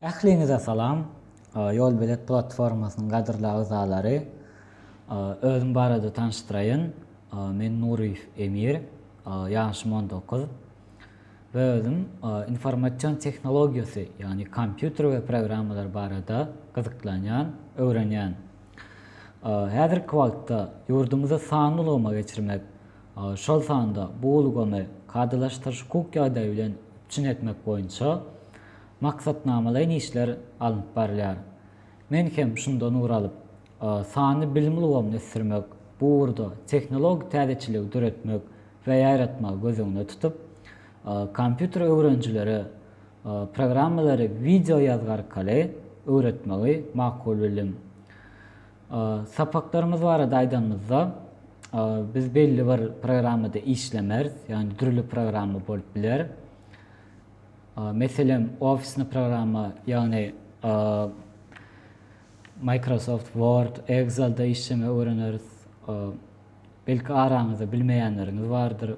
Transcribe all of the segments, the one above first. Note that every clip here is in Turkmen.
Ähliňize salam. Yol bilet platformasynyň gadyrly agzalary. Özüm barada tanıştyrayyn. Men Nuriýew Emir, ýaşym 19. We özüm informasiýon tehnologiýasy, ýani kompýuter we programmalar barada gyzyklanýan, öwrenýän. Häzirki wagtda ýurdumyza sanly ulgama geçirmek, şol sanda bu ulgamy kadalaşdyryş hukuk ýagdaýy bilen üçin etmek boýunça maksatnamalaryň işler alınıp barýar. Men hem şundan uralyp, sany bilim ulgamyny ösürmek, bu urda tehnologi täzeçiligi düretmek we ýaratmak gözüňde tutup, kompýuter öwrenjileri programmalary video ýazgar arkaly öwretmegi makul bildim. Sapaklarymız barada aýdanmyzda biz belli bir programmada işlemeriz, ýani türlü programma bolup biler. Meselem Office programma, ýani Microsoft Word, Excel'da işleme öwreneriz. Belki araňyzda bilmeýänleriňiz bardyr,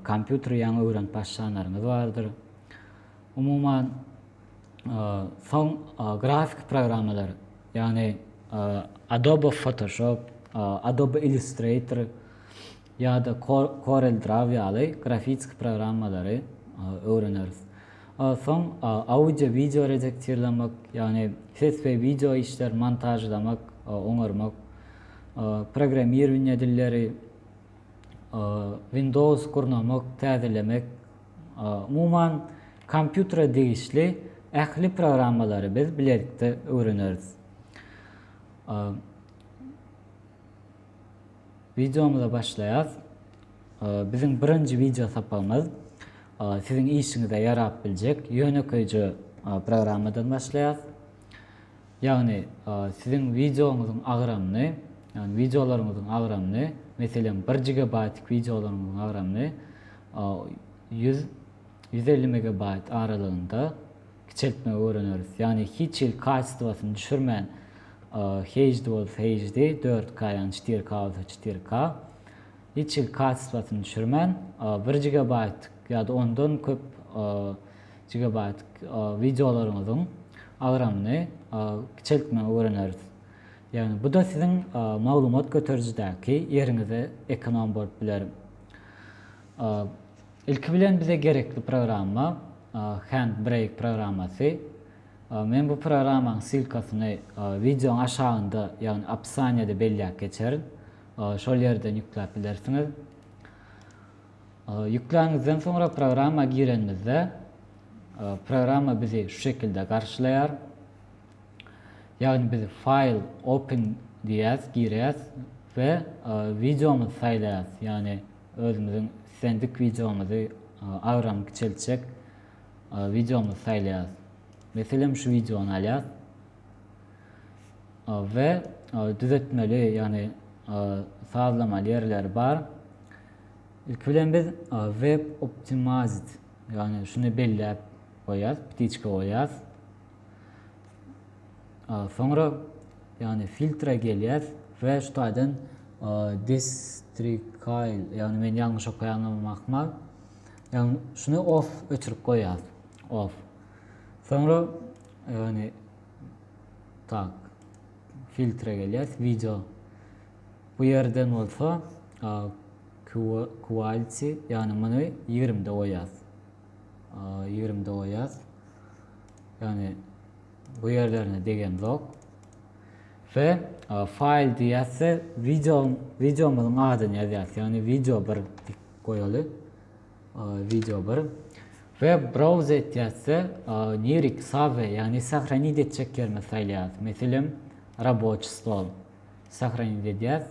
kompýuter ýaňy öwrenip başlaýanlaryňyz bardyr. Umuman soň grafik programmalar, ýani Adobe Photoshop, Adobe Illustrator ýa-da Corel Draw ýaly grafik programmalary öwreneriz. Soň audio video redaktörlemek, ýani ses we video işler montajlamak, oňarmak, programmирование dilleri, Windows kurnamak, täzelemek, umuman kompýutere degişli ähli programmalary biz bilerikde öwreneriz. Videomuza başlaýas. Bizim birinji video sapamyz siziň işiňize ýarap biljek ýönekeýiji programmadan başlaýas. Ýagny siziň videoňyzyň agramyny, ýani videolaryňyzyň agramyny, meselem 1 GB videolaryňyzyň agramyny 150 MB aralygynda kiçeltmek öwreneriz. Ýani hiç il kaçtwasyny düşürmän HD bolsa HD, 4K ýani 4K bolsa 4K. Hiç il kaçtwasyny düşürmän 1 GB ýa-da ondan köp GB videolaryňyzyň agramyny kiçeltmek öwreneriz. Ýani bu da siziň maglumat göterjidäki ýeriňize ekonom bolup biler. Ilki bilen bize gerekli programma Handbrake programmasy. Men bu programmaň silkasyny videoň aşagynda, ýani opsiýanyada belläp geçerim. Şol ýerden ýükläp bilersiňiz. Yükläňizden soňra programma girenmizde programma bizi şu şekilde garşylaýar. Ýagny biz file open diýäs, girýäs we videomuzy saýlaýas. Ýani özümiziň sendik videomuzy agram kiçeltjek videomuzy saýlaýas. Meselem şu videony alýas we düzetmeli, ýani sazlamaly ýerler bar. İlk bilen biz web optimized, ýani şunu belläp goýas, pitiçke goýas. Soňra ýani filtre gelýär we şutadan districtile, ýani men ýalňyş okaýanmakma, ýani şunu off öçürip goýas, off. Soňra ýani tak filtre gelýär, video. Bu ýerden bolsa quality, ýani muny 20'de goýas. 20'de goýas. Ýani bu ýerlerine degen zok. Ve file diýäse videomyzyň adyny ýazýas. Ýani video 1 goýaly. Video 1. Ve browse diýäse nirik save, ýani сохранить etjek ýerme saýlaýas. Meselem рабочий стол. Сохранить edýäs.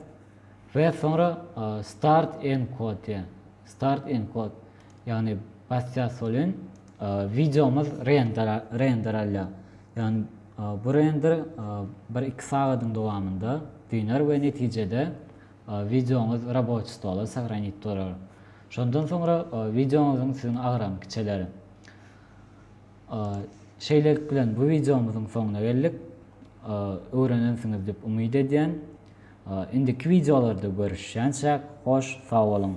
Ve sonra start encode. Start encode. Yani basýas bolun videomuz render alýar. Yani bu render 1-2 sagatyň dowamında döner we netijede videomuz рабочий stola сохранить durar. Şondan sonra videomyzyň siziň agram kiçeleri. Şeýle bilen bu videomyzyň soňuna geldik. Öwrenensiňiz dep umyt edýän. Indiki videolarda görüşýänçä hoş, sag bolun.